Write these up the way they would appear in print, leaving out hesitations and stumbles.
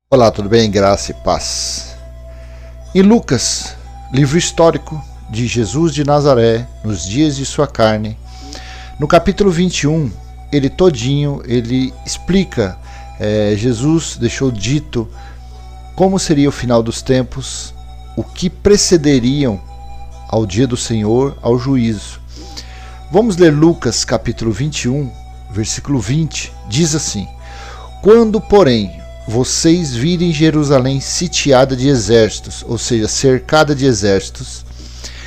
Olá, tudo bem? Graça e paz. Em Lucas, livro histórico de Jesus de Nazaré, nos dias de sua carne, no capítulo 21, ele explica, Jesus deixou dito como seria o final dos tempos, o que precederiam ao dia do Senhor, ao juízo. Vamos ler Lucas capítulo 21, versículo 20, diz assim: Quando, porém, vocês virem Jerusalém sitiada de exércitos, ou seja, cercada de exércitos,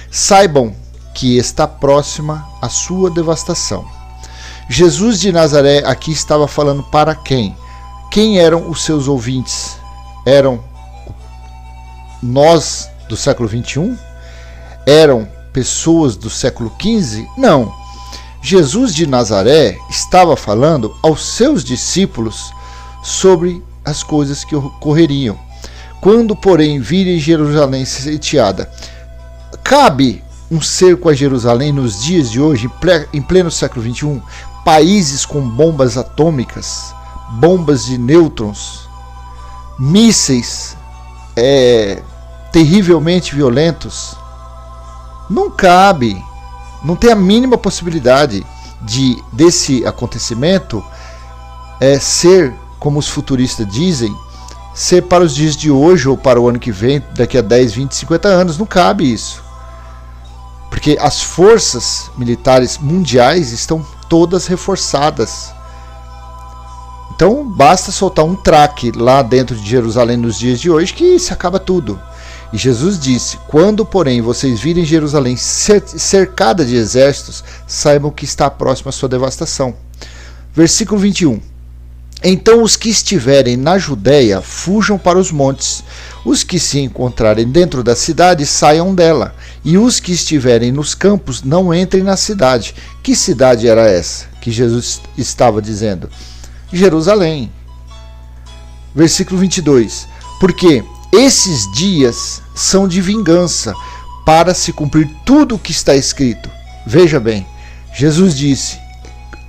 saibam que está próxima a sua devastação. Jesus de Nazaré aqui estava falando para quem? Quem eram os seus ouvintes? Eram nós do século 21? Eram pessoas do século 15? Não. Jesus de Nazaré estava falando aos seus discípulos sobre as coisas que ocorreriam. Quando, porém, virem Jerusalém sitiada, cabe um cerco a Jerusalém nos dias de hoje, em pleno século XXI, países com bombas atômicas, bombas de nêutrons, mísseis terrivelmente violentos? Não cabe, não tem a mínima possibilidade desse acontecimento ser, como os futuristas dizem, ser para os dias de hoje ou para o ano que vem, daqui a 10, 20, 50 anos. Não cabe isso. Porque as forças militares mundiais estão todas reforçadas. Então basta soltar um traque lá dentro de Jerusalém nos dias de hoje que se acaba tudo. E Jesus disse: Quando, porém, vocês virem Jerusalém cercada de exércitos, saibam que está próxima a sua devastação. Versículo 21. Então os que estiverem na Judéia fujam para os montes, os que se encontrarem dentro da cidade saiam dela, e os que estiverem nos campos não entrem na cidade. Que cidade era essa que Jesus estava dizendo? Jerusalém. Versículo 22. Porque esses dias são de vingança, para se cumprir tudo o que está escrito. Veja bem, Jesus disse: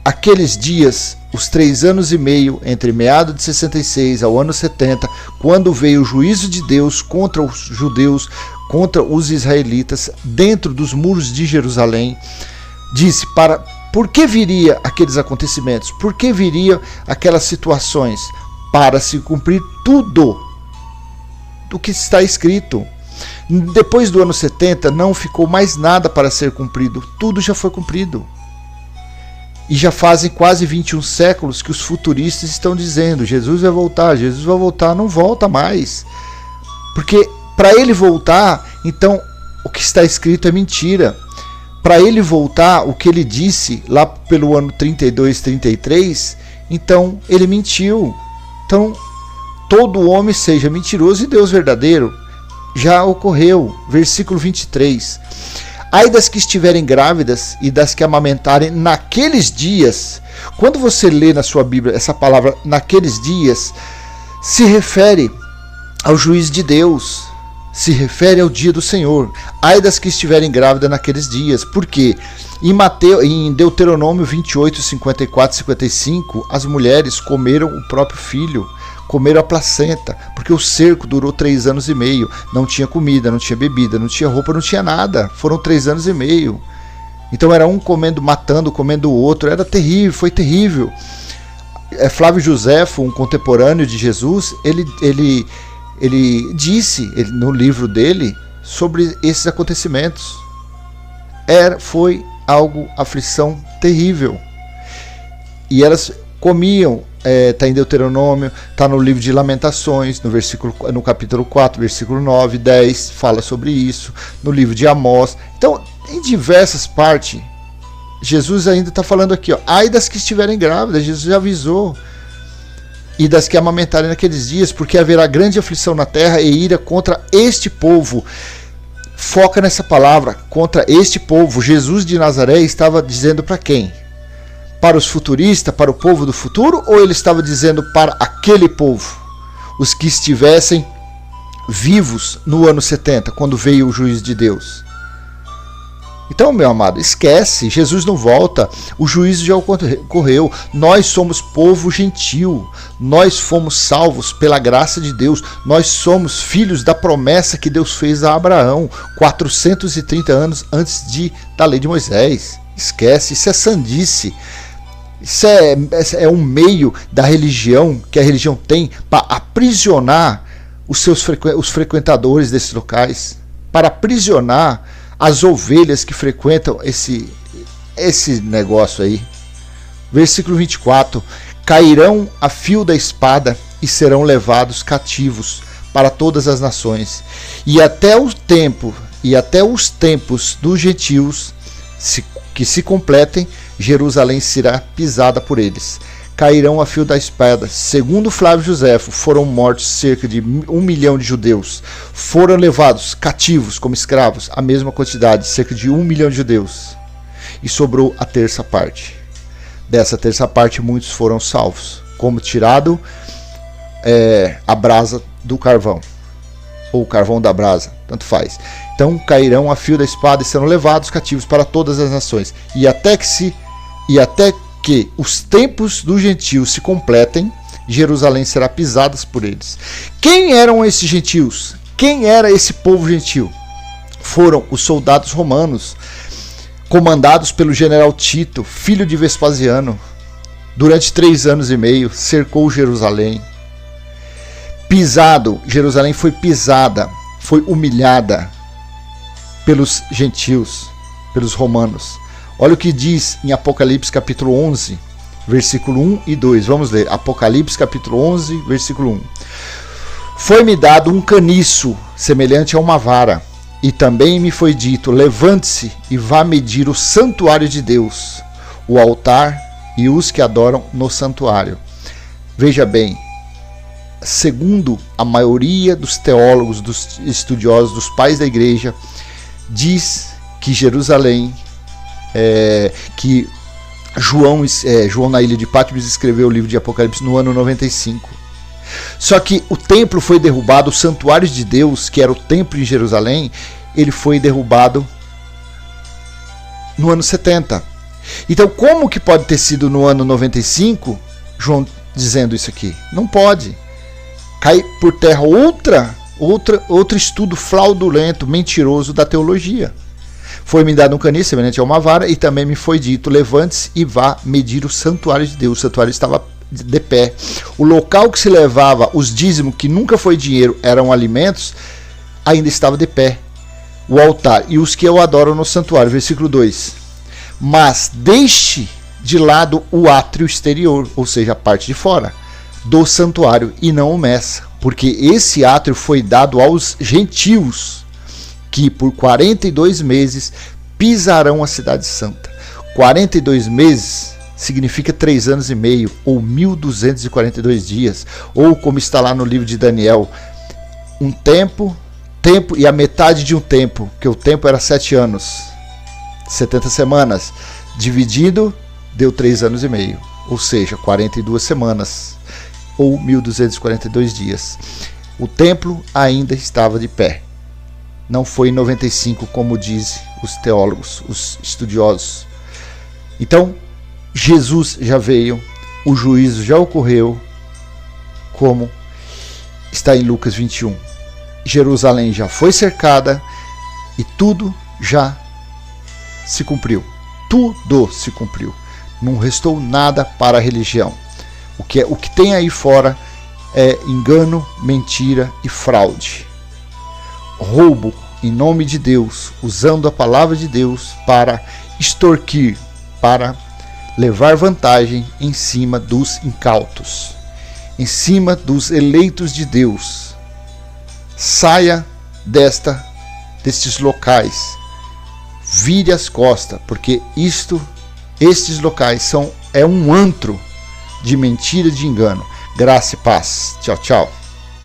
aqueles dias, os 3 anos e meio, entre meado de 66 ao ano 70, quando veio o juízo de Deus contra os judeus, contra os israelitas, dentro dos muros de Jerusalém, disse: por que viria aqueles acontecimentos? Por que viriam aquelas situações? Para se cumprir tudo do que está escrito. Depois do ano 70 não ficou mais nada para ser cumprido, tudo já foi cumprido. E já fazem quase 21 séculos que os futuristas estão dizendo: Jesus vai voltar, não volta mais. Porque para ele voltar, então o que está escrito é mentira. Para ele voltar, o que ele disse lá pelo ano 32, 33, então ele mentiu. Então todo homem seja mentiroso e Deus verdadeiro. Já ocorreu. Versículo 23. Ai das que estiverem grávidas e das que amamentarem naqueles dias. Quando você lê na sua Bíblia essa palavra naqueles dias, se refere ao juízo de Deus, se refere ao dia do Senhor. Ai das que estiverem grávidas naqueles dias. Por quê? Em Deuteronômio 28, 54 e 55, as mulheres comeram o próprio filho, comeram a placenta, porque o cerco durou 3 anos e meio. Não tinha comida, não tinha bebida, não tinha roupa, não tinha nada. Foram 3 anos e meio. Então era um comendo, matando, comendo o outro. Era terrível, foi terrível. Flávio Joséfo, um contemporâneo de Jesus, ele disse no livro dele sobre esses acontecimentos. Foi algo, aflição terrível. E elas comiam. Está em Deuteronômio, está no livro de Lamentações, no capítulo 4, versículo 9, 10, fala sobre isso, no livro de Amós. Então, em diversas partes, Jesus ainda está falando aqui, ai das que estiverem grávidas, Jesus já avisou, e das que amamentarem naqueles dias, porque haverá grande aflição na terra e ira contra este povo. Foca nessa palavra, contra este povo. Jesus de Nazaré estava dizendo para quem? Para os futuristas, para o povo do futuro, ou ele estava dizendo para aquele povo, os que estivessem vivos no ano 70, quando veio o juízo de Deus? Então, meu amado, esquece, Jesus não volta, o juízo já ocorreu, nós somos povo gentil, nós fomos salvos pela graça de Deus, nós somos filhos da promessa que Deus fez a Abraão, 430 anos antes da lei de Moisés. Esquece, isso é sandice, isso é um meio da religião, que a religião tem para aprisionar os frequentadores desses locais, para aprisionar as ovelhas que frequentam esse negócio aí. Versículo 24: cairão a fio da espada e serão levados cativos para todas as nações, e até os tempos dos gentios que se completem, Jerusalém será pisada por eles. Cairão a fio da espada. Segundo Flávio Joséfo, foram mortos cerca de 1 milhão de judeus. Foram levados cativos como escravos, a mesma quantidade, cerca de 1 milhão de judeus. E sobrou a terça parte. Dessa terça parte, muitos foram salvos, como tirado a brasa do carvão, ou o carvão da brasa, tanto faz. Então cairão a fio da espada e serão levados cativos para todas as nações. E até que os tempos dos gentios se completem, Jerusalém será pisada por eles. Quem eram esses gentios? Quem era esse povo gentil? Foram os soldados romanos, comandados pelo general Tito, filho de Vespasiano. Durante 3 anos e meio, cercou Jerusalém. Jerusalém foi pisada, foi humilhada pelos gentios, pelos romanos. Olha o que diz em Apocalipse capítulo 11, versículo 1 e 2. Vamos ler. Apocalipse capítulo 11, versículo 1. Foi-me dado um caniço semelhante a uma vara, e também me foi dito: levante-se e vá medir o santuário de Deus, o altar e os que adoram no santuário. Veja bem, segundo a maioria dos teólogos, dos estudiosos, dos pais da igreja, diz que Jerusalém, que João na ilha de Patmos escreveu o livro de Apocalipse no ano 95. Só que o templo foi derrubado, o santuário de Deus, que era o templo em Jerusalém, ele foi derrubado no ano 70. Então, como que pode ter sido no ano 95, João dizendo isso aqui? Não pode. Cai por terra outro estudo fraudulento, mentiroso da teologia. Foi-me dado um caniço semelhante a uma vara, e também me foi dito: levante-se e vá medir o santuário de Deus. O santuário estava de pé. O local que se levava os dízimos, que nunca foi dinheiro, eram alimentos, ainda estava de pé. O altar e os que eu adoro no santuário. Versículo 2. Mas deixe de lado o átrio exterior, ou seja, a parte de fora do santuário, e não o meça, porque esse átrio foi dado aos gentios, que por 42 meses pisarão a cidade santa. 42 meses significa 3 anos e meio, ou 1242 dias, ou como está lá no livro de Daniel, um tempo e a metade de um tempo, que o tempo era 7 anos, 70 semanas, dividido, deu 3 anos e meio, ou seja, 42 semanas, ou 1242 dias. O templo ainda estava de pé. Não foi em 95, como dizem os teólogos, os estudiosos. Então, Jesus já veio, o juízo já ocorreu, como está em Lucas 21. Jerusalém já foi cercada e tudo já se cumpriu. Tudo se cumpriu. Não restou nada para a religião. O que tem aí fora é engano, mentira e fraude. Roubo em nome de Deus, usando a palavra de Deus para extorquir, para levar vantagem em cima dos incautos, em cima dos eleitos de Deus. Saia destes locais, vire as costas, porque estes locais é um antro de mentira e de engano. Graça e paz. Tchau, tchau.